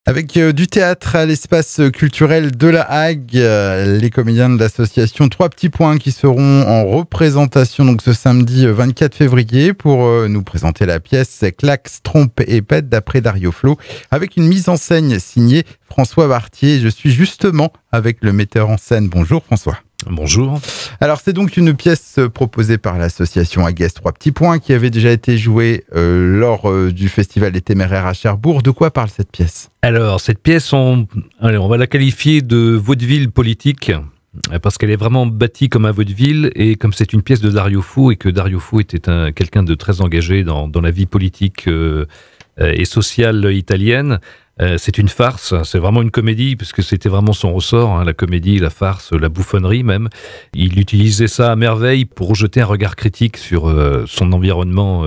Avec du théâtre à l'espace culturel de La Hague, les comédiens de l'association Trois Petits Points qui seront en représentation donc ce samedi 24 février pour nous présenter la pièce Klax, Trompe et Pète d'après Dario Flo avec une mise en scène signée François Bartier. Je suis justement avec le metteur en scène. Bonjour François. Bonjour. Alors c'est donc une pièce proposée par l'association Agues Trois Petits Points qui avait déjà été jouée lors du Festival des Téméraires à Cherbourg. De quoi parle cette pièce ? Alors cette pièce, on va la qualifier de vaudeville politique parce qu'elle est vraiment bâtie comme un vaudeville et comme c'est une pièce de Dario Fo et que Dario Fo était quelqu'un de très engagé dans la vie politique et sociale italienne. C'est une farce, c'est vraiment une comédie, puisque c'était vraiment son ressort, la comédie, la farce, la bouffonnerie même. Il utilisait ça à merveille pour jeter un regard critique sur son environnement,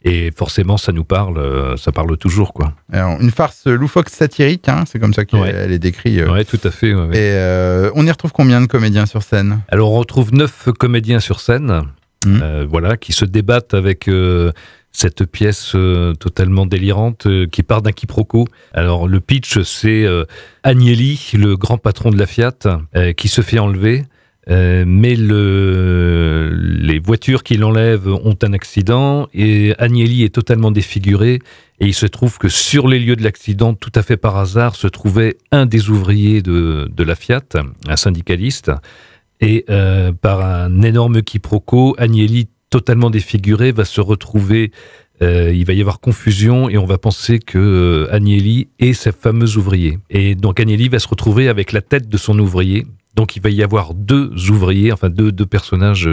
et forcément ça nous parle, ça parle toujours, quoi. Alors, une farce loufoque satirique, c'est comme ça qu'elle est décrite. Oui, tout à fait. Ouais. Et on y retrouve combien de comédiens sur scène ? Alors on retrouve 9 comédiens sur scène, qui se débattent avec... cette pièce totalement délirante qui part d'un quiproquo. Alors le pitch, c'est Agnelli, le grand patron de la Fiat, qui se fait enlever, mais les voitures qui l'enlèvent ont un accident et Agnelli est totalement défiguré et il se trouve que sur les lieux de l'accident, tout à fait par hasard, se trouvait un des ouvriers de la Fiat, un syndicaliste, et par un énorme quiproquo, Agnelli totalement défiguré, va se retrouver, il va y avoir confusion et on va penser que Agnelli est ce fameux ouvrier. Et donc Agnelli va se retrouver avec la tête de son ouvrier. Donc il va y avoir deux ouvriers, enfin deux personnages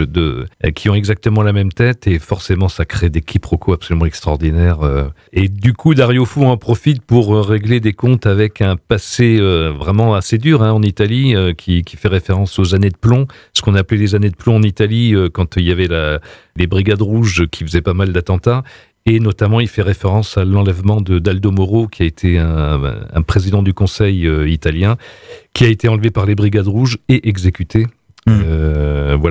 qui ont exactement la même tête et forcément ça crée des quiproquos absolument extraordinaires. Et du coup Dario Fo en profite pour régler des comptes avec un passé vraiment assez dur en Italie qui fait référence aux années de plomb, ce qu'on appelait les années de plomb en Italie quand il y avait les brigades rouges qui faisaient pas mal d'attentats. Et notamment, il fait référence à l'enlèvement d'Aldo Moro, qui a été un président du Conseil italien, qui a été enlevé par les Brigades Rouges et exécuté.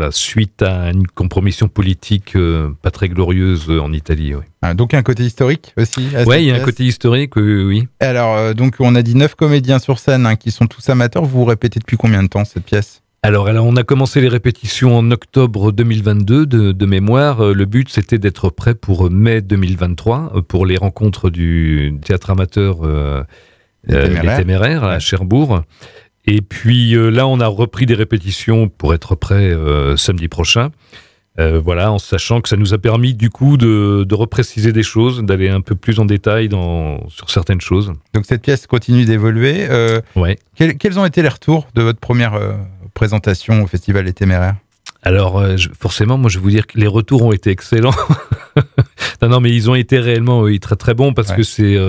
Suite à une compromission politique pas très glorieuse en Italie. Oui. Donc un côté historique aussi. Oui, il y a un côté historique, oui. Alors, donc on a dit 9 comédiens sur scène qui sont tous amateurs. Vous répétez depuis combien de temps cette pièce ? Alors, on a commencé les répétitions en octobre 2022 de mémoire. Le but, c'était d'être prêt pour mai 2023, pour les rencontres du théâtre amateur Les Téméraires à Cherbourg. Et puis là, on a repris des répétitions pour être prêt samedi prochain. En sachant que ça nous a permis du coup de repréciser des choses, d'aller un peu plus en détail sur certaines choses. Donc cette pièce continue d'évoluer. Quels ont été les retours de votre première présentation au Festival des Téméraires ? Alors forcément, moi je vais vous dire que les retours ont été excellents. non, mais ils ont été réellement très très bons parce que c'est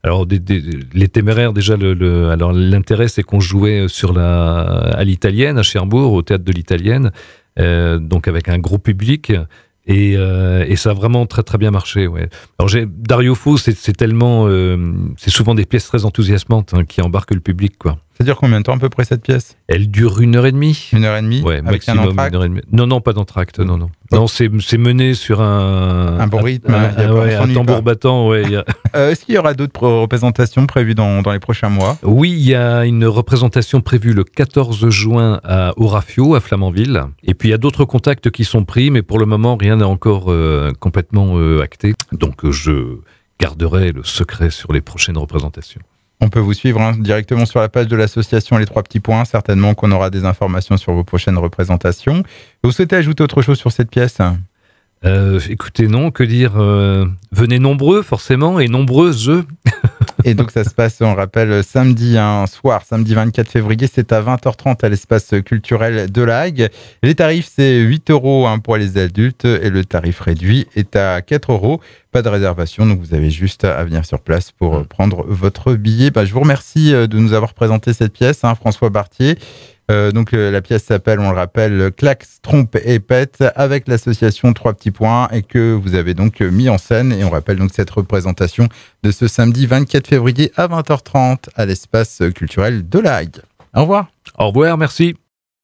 les Téméraires déjà. Alors l'intérêt c'est qu'on jouait à l'Italienne à Cherbourg, au théâtre de l'Italienne. Donc avec un gros public et ça a vraiment très très bien marché. Ouais. Alors Dario Fo, c'est tellement, c'est souvent des pièces très enthousiasmantes qui embarquent le public, quoi. Ça dure combien de temps à peu près cette pièce ? Elle dure 1h30. 1h30 ? Ouais, avec maximum 1h30. Non, pas d'entracte, non. Non, c'est mené sur un bon rythme, un tambour battant. Ouais, Est-ce qu'il y aura d'autres représentations prévues dans les prochains mois ? Oui, il y a une représentation prévue le 14 juin à Orafio, à Flamanville. Et puis il y a d'autres contacts qui sont pris, mais pour le moment, rien n'est encore complètement acté. Donc je garderai le secret sur les prochaines représentations. On peut vous suivre directement sur la page de l'association Les Trois Petits Points. Certainement qu'on aura des informations sur vos prochaines représentations. Vous souhaitez ajouter autre chose sur cette pièce ? Écoutez, non, que dire, venez nombreux forcément et nombreuses. Et donc ça se passe, on rappelle, samedi soir, samedi 24 février, c'est à 20h30 à l'espace culturel de La Hague. Les tarifs, c'est 8 € pour les adultes et le tarif réduit est à 4 €. Pas de réservation, donc vous avez juste à venir sur place pour prendre votre billet. Je vous remercie de nous avoir présenté cette pièce, François Bartier. Donc la pièce s'appelle, on le rappelle, Klax, Trompe et Pète avec l'association Trois Petits Points et que vous avez donc mis en scène. Et on rappelle donc cette représentation de ce samedi 24 février à 20h30 à l'espace culturel de La Hague. Au revoir. Au revoir, merci.